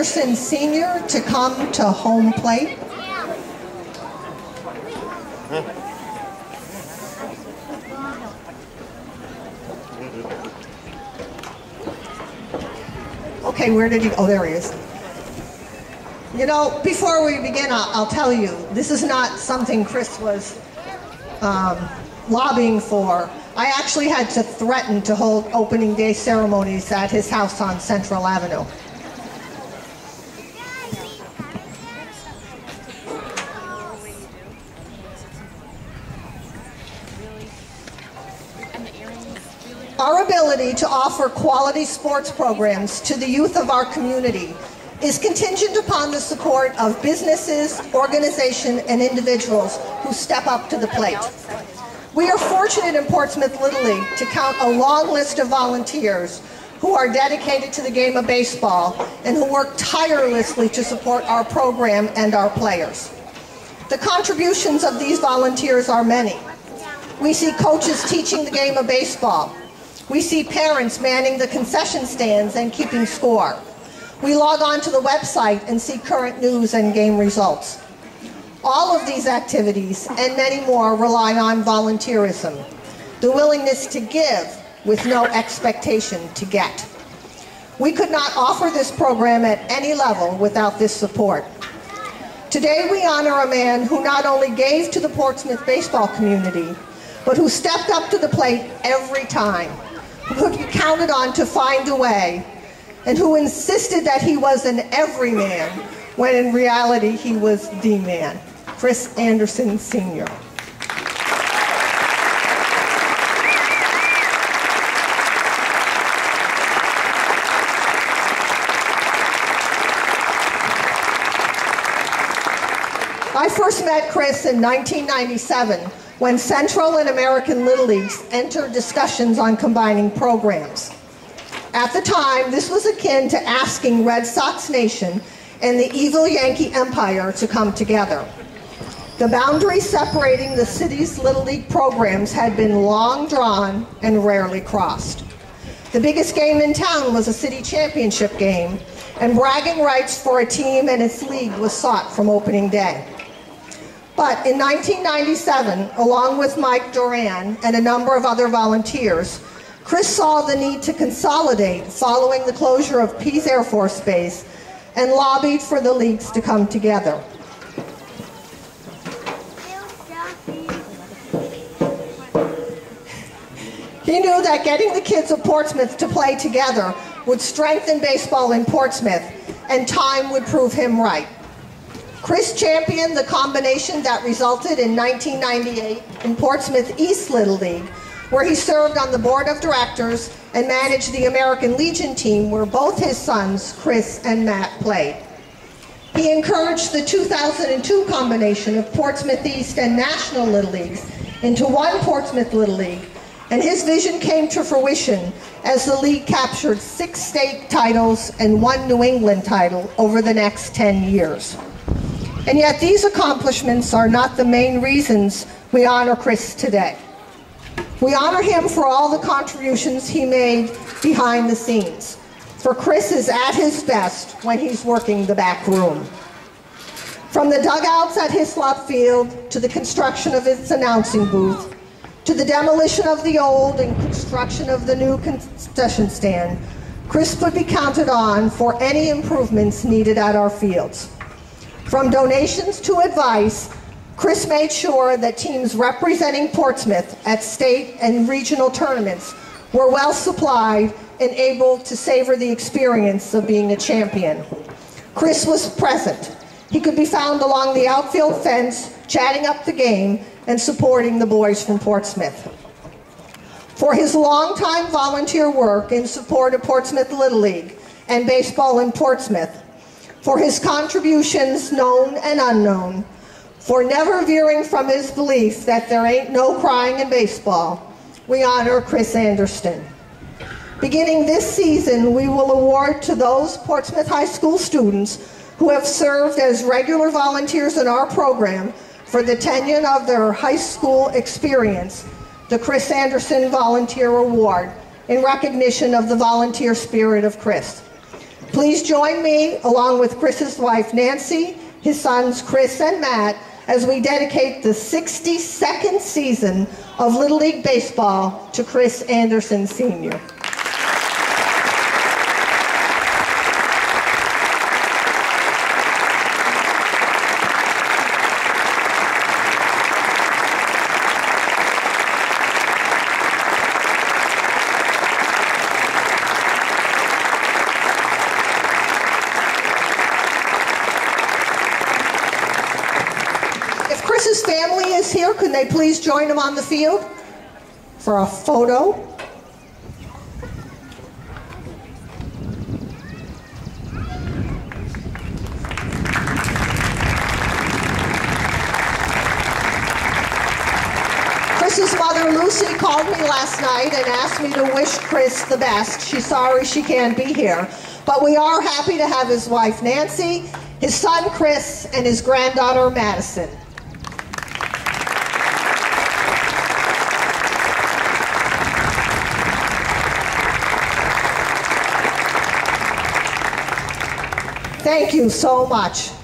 Anderson Sr. to come to home plate. Okay, where did he, oh, there he is. You know, before we begin, I'll tell you, this is not something Chris was lobbying for. I actually had to threaten to hold opening day ceremonies at his house on Central Avenue. Our ability to offer quality sports programs to the youth of our community is contingent upon the support of businesses, organizations, and individuals who step up to the plate. We are fortunate in Portsmouth Little League to count a long list of volunteers who are dedicated to the game of baseball and who work tirelessly to support our program and our players. The contributions of these volunteers are many. We see coaches teaching the game of baseball. We see parents manning the concession stands and keeping score. We log on to the website and see current news and game results. All of these activities and many more rely on volunteerism, the willingness to give with no expectation to get. We could not offer this program at any level without this support. Today we honor a man who not only gave to the Portsmouth baseball community, but who stepped up to the plate every time, who could be counted on to find a way, and who insisted that he was an everyman, when in reality he was the man. Chris Anderson Sr. I first met Chris in 1997 when Central and American Little Leagues entered discussions on combining programs. At the time, this was akin to asking Red Sox Nation and the evil Yankee Empire to come together. The boundaries separating the city's Little League programs had been long drawn and rarely crossed. The biggest game in town was a city championship game, and bragging rights for a team and its league was sought from opening day. But in 1997, along with Mike Duran and a number of other volunteers, Chris saw the need to consolidate following the closure of Pease Air Force Base and lobbied for the leagues to come together. He knew that getting the kids of Portsmouth to play together would strengthen baseball in Portsmouth, and time would prove him right. Chris championed the combination that resulted in 1998 in Portsmouth East Little League, where he served on the board of directors and managed the American Legion team where both his sons, Chris and Matt, played. He encouraged the 2002 combination of Portsmouth East and National Little Leagues into one Portsmouth Little League, and his vision came to fruition as the league captured 6 state titles and 1 New England title over the next 10 years. And yet these accomplishments are not the main reasons we honor Chris today. We honor him for all the contributions he made behind the scenes. For Chris is at his best when he's working the back room. From the dugouts at Hislop Field, to the construction of its announcing booth, to the demolition of the old and construction of the new concession stand, Chris could be counted on for any improvements needed at our fields. From donations to advice, Chris made sure that teams representing Portsmouth at state and regional tournaments were well supplied and able to savor the experience of being a champion. Chris was present. He could be found along the outfield fence, chatting up the game and supporting the boys from Portsmouth. For his longtime volunteer work in support of Portsmouth Little League and baseball in Portsmouth, for his contributions known and unknown, for never veering from his belief that there ain't no crying in baseball, we honor Chris Anderson. Beginning this season, we will award to those Portsmouth High School students who have served as regular volunteers in our program for the tenure of their high school experience, the Chris Anderson Volunteer Award, in recognition of the volunteer spirit of Chris. Please Please join me, along with Chris's wife Nancy, his sons Chris and Matt, as we dedicate the 62nd season of Little League Baseball to Chris Anderson Sr. Chris's family is here. Could they please join him on the field for a photo? Chris's mother, Lucy, called me last night and asked me to wish Chris the best. She's sorry she can't be here, but we are happy to have his wife, Nancy, his son, Chris, and his granddaughter, Madison. Thank you so much. Today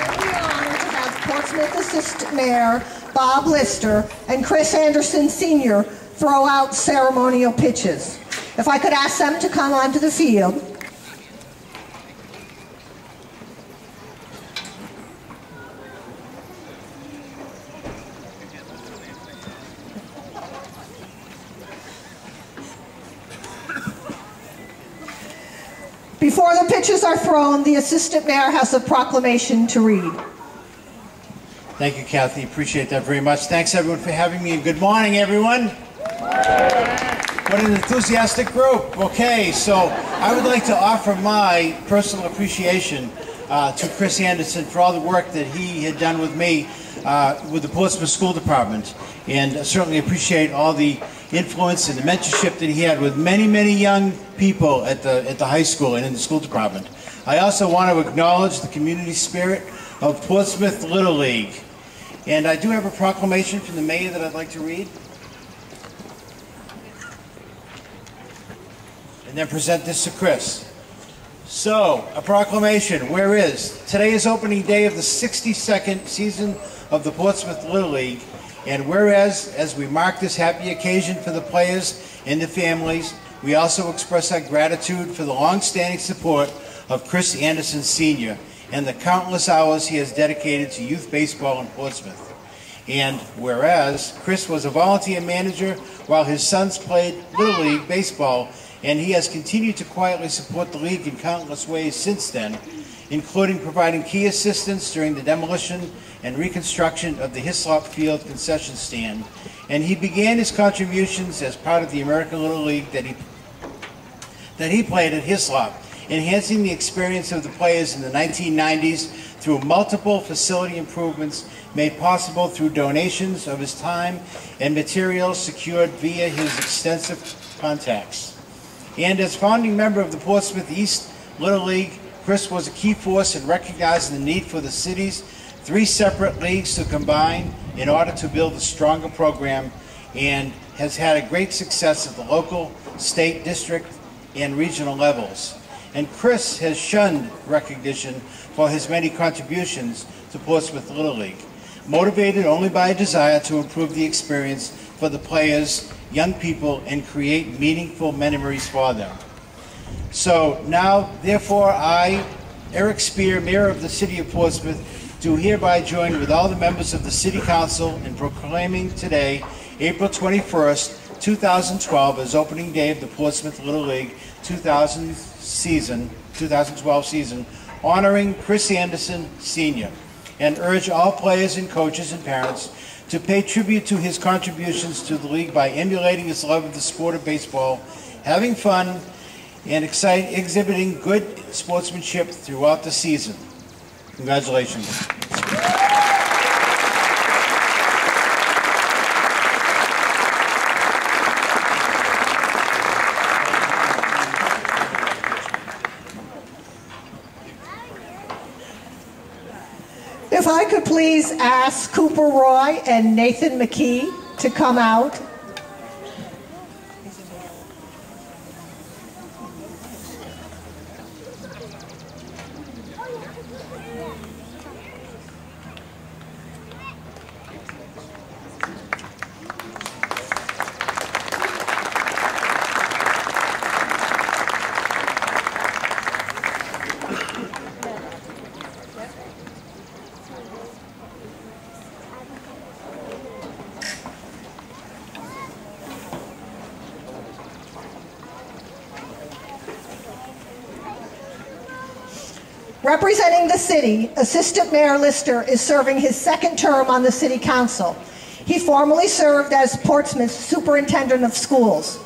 we are honored to have Portsmouth Assistant Mayor Bob Lister and Chris Anderson Sr. throw out ceremonial pitches. If I could ask them to come onto the field. Before the pitches are thrown, the Assistant Mayor has a proclamation to read. Thank you, Kathy. Appreciate that very much. Thanks, everyone, for having me, and good morning, everyone. What an enthusiastic group. Okay, so I would like to offer my personal appreciation to Chris Anderson for all the work that he had done with me with the Portsmouth School Department, and certainly appreciate all the influence and the mentorship that he had with many, many young people at the high school and in the school department. I also want to acknowledge the community spirit of Portsmouth Little League. And I do have a proclamation from the mayor that I'd like to read. And then present this to Chris. So, a proclamation. Whereas today is opening day of the 62nd season of the Portsmouth Little League. And whereas, as we mark this happy occasion for the players and their families, we also express our gratitude for the long-standing support of Chris Anderson Sr. and the countless hours he has dedicated to youth baseball in Portsmouth. And whereas, Chris was a volunteer manager while his sons played Little League baseball, and he has continued to quietly support the league in countless ways since then, including providing key assistance during the demolition and reconstruction of the Hislop Field concession stand. And he began his contributions as part of the American Little League that he played at Hislop, enhancing the experience of the players in the 1990s through multiple facility improvements made possible through donations of his time and materials secured via his extensive contacts. And as founding member of the Portsmouth East Little League, Chris was a key force in recognizing the need for the city's 3 separate leagues to combine in order to build a stronger program, and has had a great success at the local, state, district, and regional levels. And Chris has shunned recognition for his many contributions to Portsmouth Little League, motivated only by a desire to improve the experience for the players, young people, and create meaningful memories for them. So now, therefore, I, Eric Spear, Mayor of the City of Portsmouth, do hereby join with all the members of the City Council in proclaiming today, April 21st, 2012, as opening day of the Portsmouth Little League 2012 season, honoring Chris Anderson Sr., and urge all players and coaches and parents to pay tribute to his contributions to the league by emulating his love of the sport of baseball, having fun, and exhibiting good sportsmanship throughout the season. Congratulations. If I could please ask Cooper Roy and Nathan McKee to come out. Representing the city, Assistant Mayor Lister is serving his second term on the City Council. He formerly served as Portsmouth's Superintendent of Schools.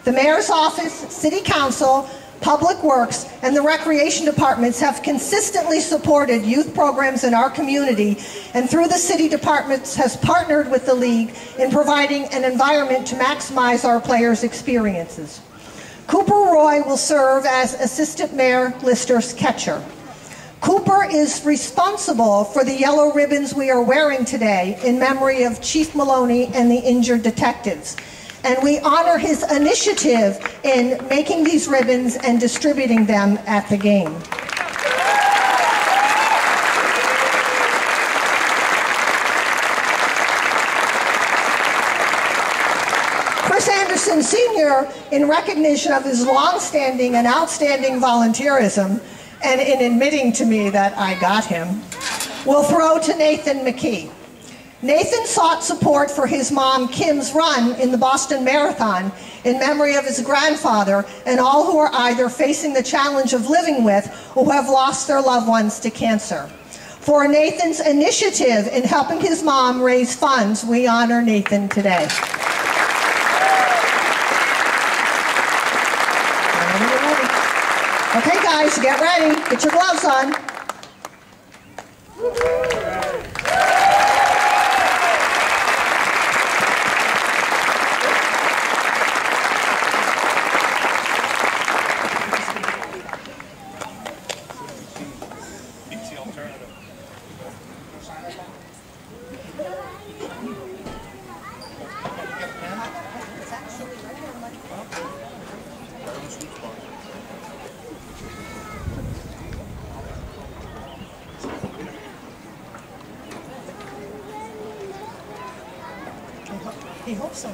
The Mayor's Office, City Council, Public Works, and the Recreation Departments have consistently supported youth programs in our community, and through the City Departments has partnered with the League in providing an environment to maximize our players' experiences. Cooper Roy will serve as Assistant Mayor Lister's catcher. Cooper is responsible for the yellow ribbons we are wearing today in memory of Chief Maloney and the injured detectives. And we honor his initiative in making these ribbons and distributing them at the game. Chris Anderson Sr., in recognition of his long-standing and outstanding volunteerism, and in admitting to me that I got him, will throw to Nathan McKee. Nathan sought support for his mom Kim's run in the Boston Marathon in memory of his grandfather and all who are either facing the challenge of living with or who have lost their loved ones to cancer. For Nathan's initiative in helping his mom raise funds, we honor Nathan today. Okay guys, get ready. Get your gloves on. He hopes so.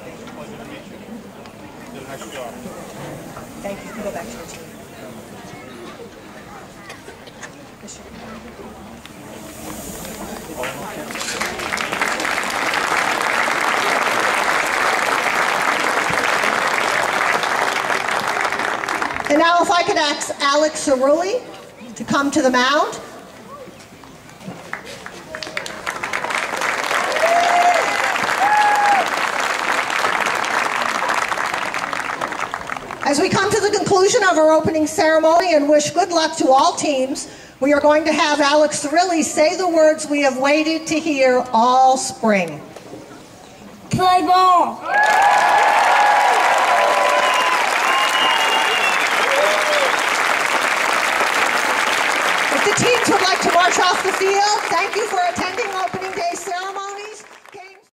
Thank you. You can go back to your team. And now if I could ask Alex Cerulli to come to the mound. As we come to the conclusion of our opening ceremony and wish good luck to all teams, we are going to have Alex Cerulli say the words we have waited to hear all spring. Play ball! If the teams would like to march off the field, thank you for attending.